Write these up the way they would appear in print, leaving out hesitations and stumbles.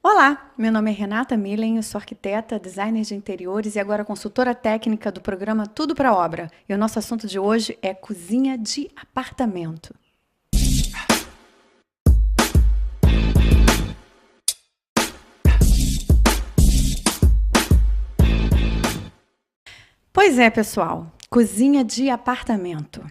Olá, meu nome é Renata Millen, eu sou arquiteta, designer de interiores e agora consultora técnica do programa Tudo para Obra. E o nosso assunto de hoje é cozinha de apartamento. Pois é, pessoal, cozinha de apartamento.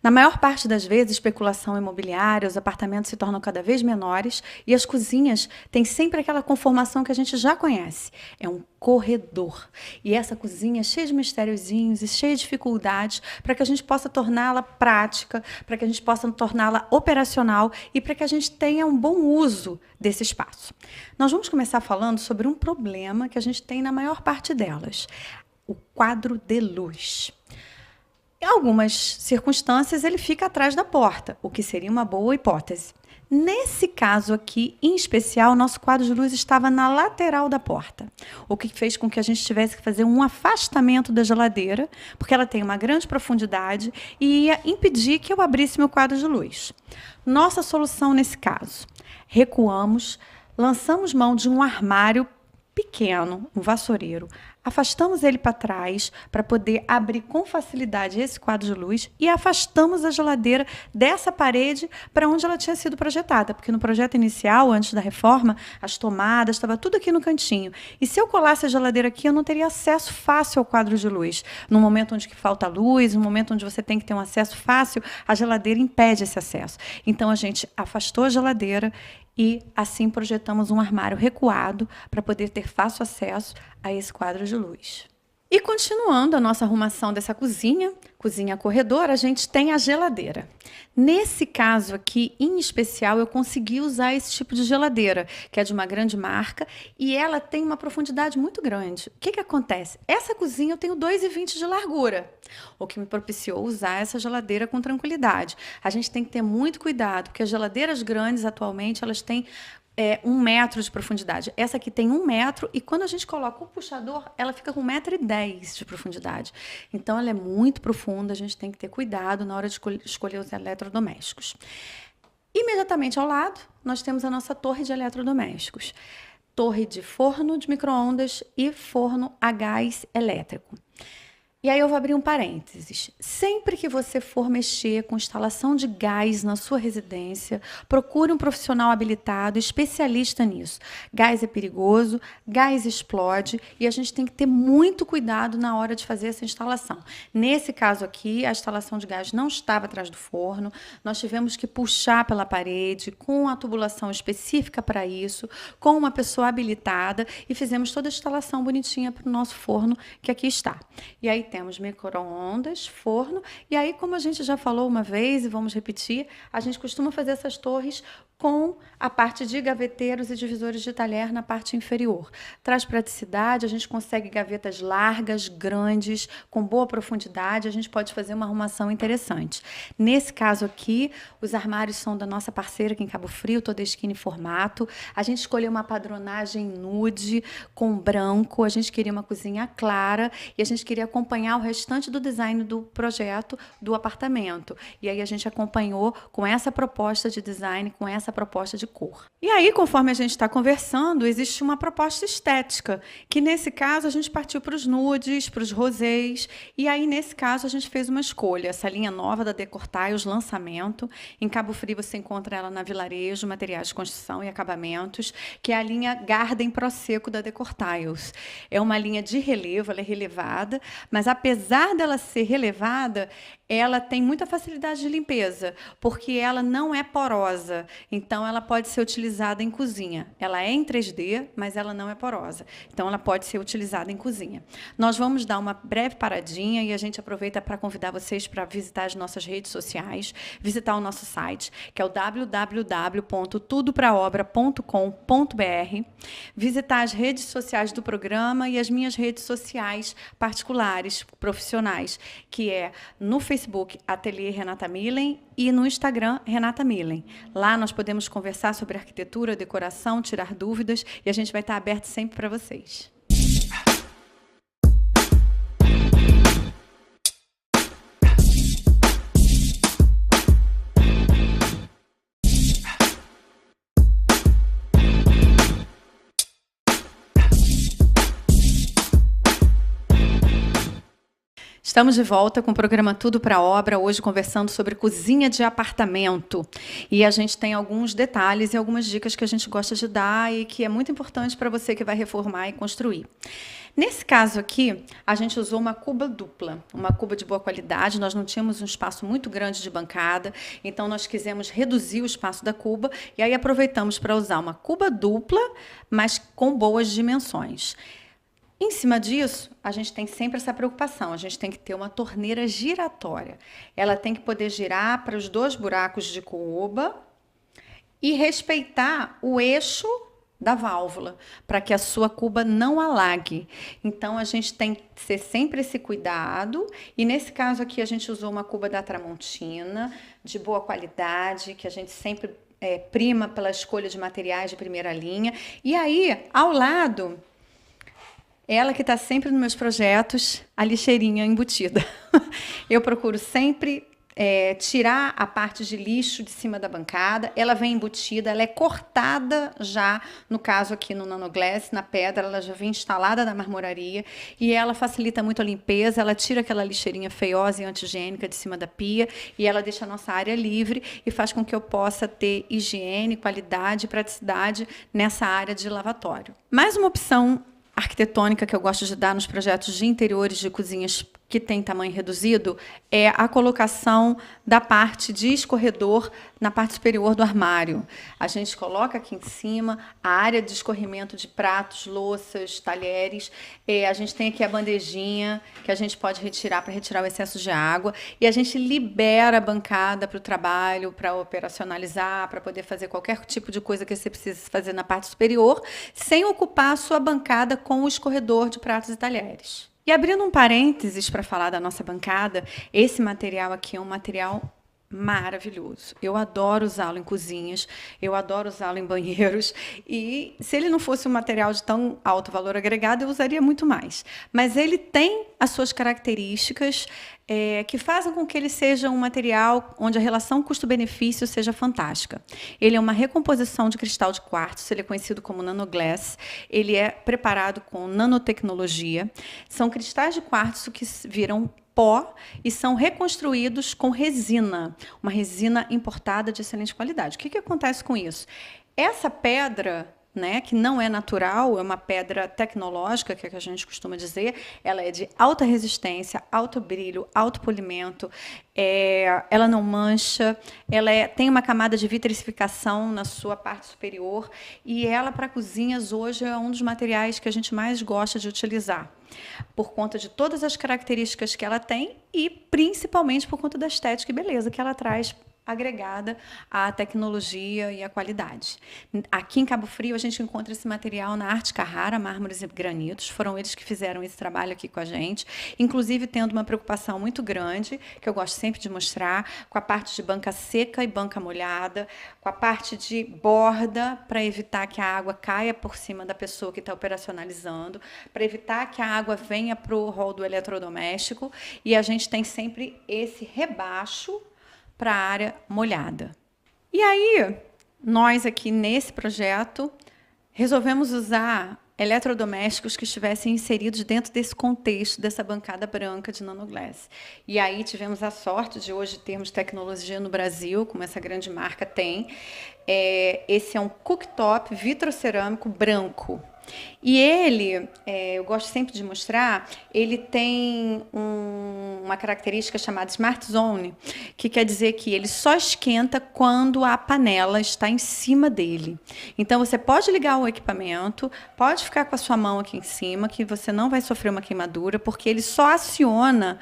Na maior parte das vezes, especulação imobiliária, os apartamentos se tornam cada vez menores e as cozinhas têm sempre aquela conformação que a gente já conhece. É um corredor. E essa cozinha é cheia de mistériozinhos e cheia de dificuldades para que a gente possa torná-la prática, para que a gente possa torná-la operacional e para que a gente tenha um bom uso desse espaço. Nós vamos começar falando sobre um problema que a gente tem na maior parte delas: o quadro de luz. Em algumas circunstâncias, ele fica atrás da porta, o que seria uma boa hipótese. Nesse caso aqui, em especial, nosso quadro de luz estava na lateral da porta, o que fez com que a gente tivesse que fazer um afastamento da geladeira, porque ela tem uma grande profundidade e ia impedir que eu abrisse meu quadro de luz. Nossa solução nesse caso: recuamos, lançamos mão de um armário pequeno, um vassoureiro, afastamos ele para trás para poder abrir com facilidade esse quadro de luz e afastamos a geladeira dessa parede para onde ela tinha sido projetada, porque no projeto inicial, antes da reforma, as tomadas, estava tudo aqui no cantinho. E se eu colasse a geladeira aqui, eu não teria acesso fácil ao quadro de luz. No momento onde que falta luz, no momento onde você tem que ter um acesso fácil, a geladeira impede esse acesso. Então, a gente afastou a geladeira e assim projetamos um armário recuado para poder ter fácil acesso a esse quadro de luz. E continuando a nossa arrumação dessa cozinha corredor, a gente tem a geladeira. Nesse caso aqui, em especial, eu consegui usar esse tipo de geladeira, que é de uma grande marca, e ela tem uma profundidade muito grande. O que acontece? Essa cozinha eu tenho 2,20 de largura, o que me propiciou usar essa geladeira com tranquilidade. A gente tem que ter muito cuidado, porque as geladeiras grandes, atualmente, elas têm 1 metro de profundidade. Essa aqui tem 1 metro e quando a gente coloca o puxador, ela fica com 1,10 m de profundidade. Então, ela é muito profunda, a gente tem que ter cuidado na hora de escolher os eletrodomésticos. Imediatamente ao lado, nós temos a nossa torre de eletrodomésticos. Torre de forno de micro-ondas e forno a gás elétrico. E aí eu vou abrir um parênteses. Sempre que você for mexer com instalação de gás na sua residência, procure um profissional habilitado, especialista nisso. Gás é perigoso, gás explode e a gente tem que ter muito cuidado na hora de fazer essa instalação. Nesse caso aqui, a instalação de gás não estava atrás do forno, nós tivemos que puxar pela parede com a tubulação específica para isso, com uma pessoa habilitada e fizemos toda a instalação bonitinha para o nosso forno que aqui está. E aí temos micro-ondas, forno, e aí, como a gente já falou uma vez e vamos repetir, a gente costuma fazer essas torres com a parte de gaveteiros e divisores de talher na parte inferior. Traz praticidade, a gente consegue gavetas largas, grandes, com boa profundidade, a gente pode fazer uma arrumação interessante. Nesse caso aqui, os armários são da nossa parceira aqui em Cabo Frio, Todeskine Formato. A gente escolheu uma padronagem nude com branco, a gente queria uma cozinha clara e a gente queria acompanhar o restante do design do projeto do apartamento. E aí a gente acompanhou com essa proposta de design, com essa proposta de cor. E aí, conforme a gente está conversando, existe uma proposta estética, que nesse caso a gente partiu para os nudes, para os rosés, e aí nesse caso a gente fez uma escolha, essa linha nova da Decor Tiles, lançamento. Em Cabo Frio você encontra ela na Vilarejo, materiais de construção e acabamentos, que é a linha Garden Pro Seco da Decor Tiles. É uma linha de relevo, ela é relevada, mas apesar dela ser relevada, ela tem muita facilidade de limpeza, porque ela não é porosa, então ela pode ser utilizada em cozinha. Ela é em 3D, mas ela não é porosa, então ela pode ser utilizada em cozinha. Nós vamos dar uma breve paradinha e a gente aproveita para convidar vocês para visitar as nossas redes sociais, visitar o nosso site, que é o www.tudopraobra.com.br, visitar as redes sociais do programa e as minhas redes sociais particulares, profissionais, que é no Facebook, Ateliê Renata Millen, e no Instagram, Renata Millen. Lá nós podemos conversar sobre arquitetura, decoração, tirar dúvidas, e a gente vai estar aberto sempre para vocês. Estamos de volta com o programa Tudo para Obra, hoje conversando sobre cozinha de apartamento. E a gente tem alguns detalhes e algumas dicas que a gente gosta de dar e que é muito importante para você que vai reformar e construir. Nesse caso aqui, a gente usou uma cuba dupla, uma cuba de boa qualidade. Nós não tínhamos um espaço muito grande de bancada, então nós quisemos reduzir o espaço da cuba e aí aproveitamos para usar uma cuba dupla, mas com boas dimensões. Em cima disso, a gente tem sempre essa preocupação. A gente tem que ter uma torneira giratória. Ela tem que poder girar para os 2 buracos de cuba e respeitar o eixo da válvula, para que a sua cuba não alague. Então, a gente tem que ter sempre esse cuidado. E nesse caso aqui, a gente usou uma cuba da Tramontina, de boa qualidade, que a gente sempre prima pela escolha de materiais de primeira linha. E aí, ao lado, ela que está sempre nos meus projetos, a lixeirinha embutida. Eu procuro sempre tirar a parte de lixo de cima da bancada. Ela vem embutida, ela é cortada já, no caso aqui no Nanoglass, na pedra, ela já vem instalada na marmoraria e ela facilita muito a limpeza, ela tira aquela lixeirinha feiosa e anti-higiênica de cima da pia e ela deixa a nossa área livre e faz com que eu possa ter higiene, qualidade e praticidade nessa área de lavatório. Mais uma opção arquitetônica que eu gosto de dar nos projetos de interiores de cozinhas que tem tamanho reduzido é a colocação da parte de escorredor na parte superior do armário. A gente coloca aqui em cima a área de escorrimento de pratos, louças, talheres. A gente tem aqui a bandejinha que a gente pode retirar para retirar o excesso de água. E a gente libera a bancada para o trabalho, para operacionalizar, para poder fazer qualquer tipo de coisa que você precisa fazer na parte superior, sem ocupar a sua bancada com o escorredor de pratos e talheres. E abrindo um parênteses para falar da nossa bancada, esse material aqui é um material maravilhoso. Eu adoro usá-lo em cozinhas, eu adoro usá-lo em banheiros e se ele não fosse um material de tão alto valor agregado, eu usaria muito mais. Mas ele tem as suas características que fazem com que ele seja um material onde a relação custo-benefício seja fantástica. Ele é uma recomposição de cristal de quartzo, ele é conhecido como nanoglass, ele é preparado com nanotecnologia. São cristais de quartzo que viram pó e são reconstruídos com resina, uma resina importada de excelente qualidade. O que acontece com isso? Essa pedra, que não é natural, é uma pedra tecnológica, que é que a gente costuma dizer, ela é de alta resistência, alto brilho, alto polimento, ela não mancha, ela tem uma camada de vitrificação na sua parte superior e ela, para cozinhas, hoje é um dos materiais que a gente mais gosta de utilizar, por conta de todas as características que ela tem e, principalmente, por conta da estética e beleza que ela traz agregada à tecnologia e à qualidade. Aqui em Cabo Frio, a gente encontra esse material na Arte Carrara, mármores e granitos. Foram eles que fizeram esse trabalho aqui com a gente, inclusive tendo uma preocupação muito grande, que eu gosto sempre de mostrar, com a parte de banca seca e banca molhada, com a parte de borda, para evitar que a água caia por cima da pessoa que está operacionalizando, para evitar que a água venha para o rol do eletrodoméstico, e a gente tem sempre esse rebaixo para a área molhada. E aí, nós aqui nesse projeto, resolvemos usar eletrodomésticos que estivessem inseridos dentro desse contexto, dessa bancada branca de nanoglass. E aí tivemos a sorte de hoje termos tecnologia no Brasil, como essa grande marca tem. Esse é um cooktop vitrocerâmico branco. E ele, eu gosto sempre de mostrar, ele tem uma característica chamada Smart Zone, que quer dizer que ele só esquenta quando a panela está em cima dele. Então, você pode ligar o equipamento, pode ficar com a sua mão aqui em cima, que você não vai sofrer uma queimadura, porque ele só aciona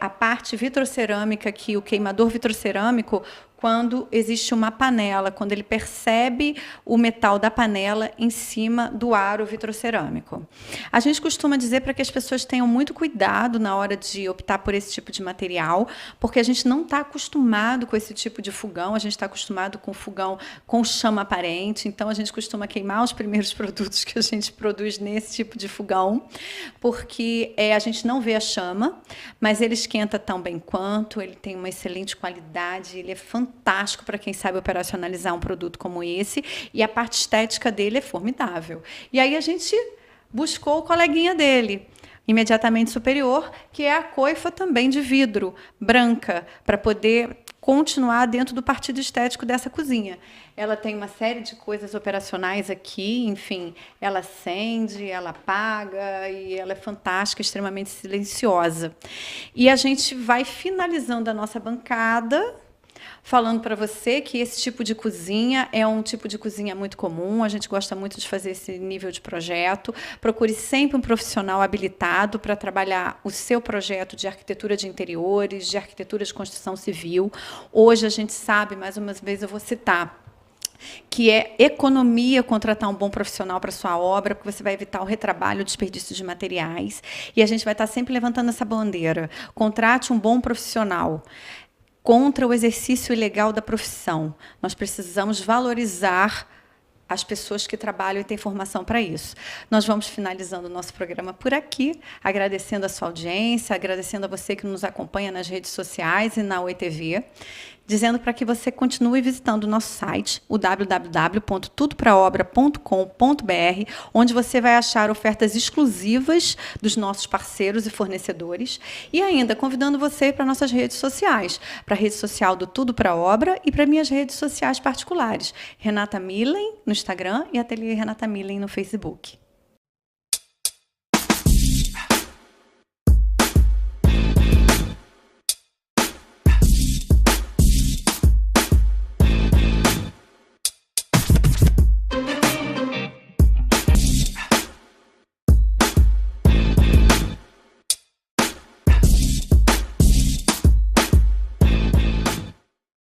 a parte vitrocerâmica aqui, o queimador vitrocerâmico, quando existe uma panela, quando ele percebe o metal da panela em cima do aro vitrocerâmico. A gente costuma dizer para que as pessoas tenham muito cuidado na hora de optar por esse tipo de material, porque a gente não está acostumado com esse tipo de fogão, a gente está acostumado com fogão com chama aparente, então a gente costuma queimar os primeiros produtos que a gente produz nesse tipo de fogão, porque a gente não vê a chama, mas ele esquenta tão bem quanto, ele tem uma excelente qualidade, ele é fantástico para quem sabe operacionalizar um produto como esse, e a parte estética dele é formidável. E aí a gente buscou o coleguinha dele, imediatamente superior, que é a coifa também de vidro, branca, para poder continuar dentro do partido estético dessa cozinha. Ela tem uma série de coisas operacionais aqui, enfim, ela acende, ela apaga e ela é fantástica, extremamente silenciosa. E a gente vai finalizando a nossa bancada falando para você que esse tipo de cozinha é um tipo de cozinha muito comum, a gente gosta muito de fazer esse nível de projeto. Procure sempre um profissional habilitado para trabalhar o seu projeto de arquitetura de interiores, de arquitetura de construção civil. Hoje a gente sabe, mais uma vez eu vou citar, que é economia contratar um bom profissional para sua obra, porque você vai evitar o retrabalho, o desperdício de materiais. E a gente vai estar sempre levantando essa bandeira. Contrate um bom profissional. Contra o exercício ilegal da profissão. Nós precisamos valorizar as pessoas que trabalham e têm formação para isso. Nós vamos finalizando o nosso programa por aqui, agradecendo a sua audiência, agradecendo a você que nos acompanha nas redes sociais e na Oi TV, dizendo para que você continue visitando o nosso site, o www.tudopraobra.com.br, onde você vai achar ofertas exclusivas dos nossos parceiros e fornecedores, e ainda convidando você para nossas redes sociais, para a rede social do Tudo para Obra e para minhas redes sociais particulares, Renata Millen no Instagram e Ateliê Renata Millen no Facebook.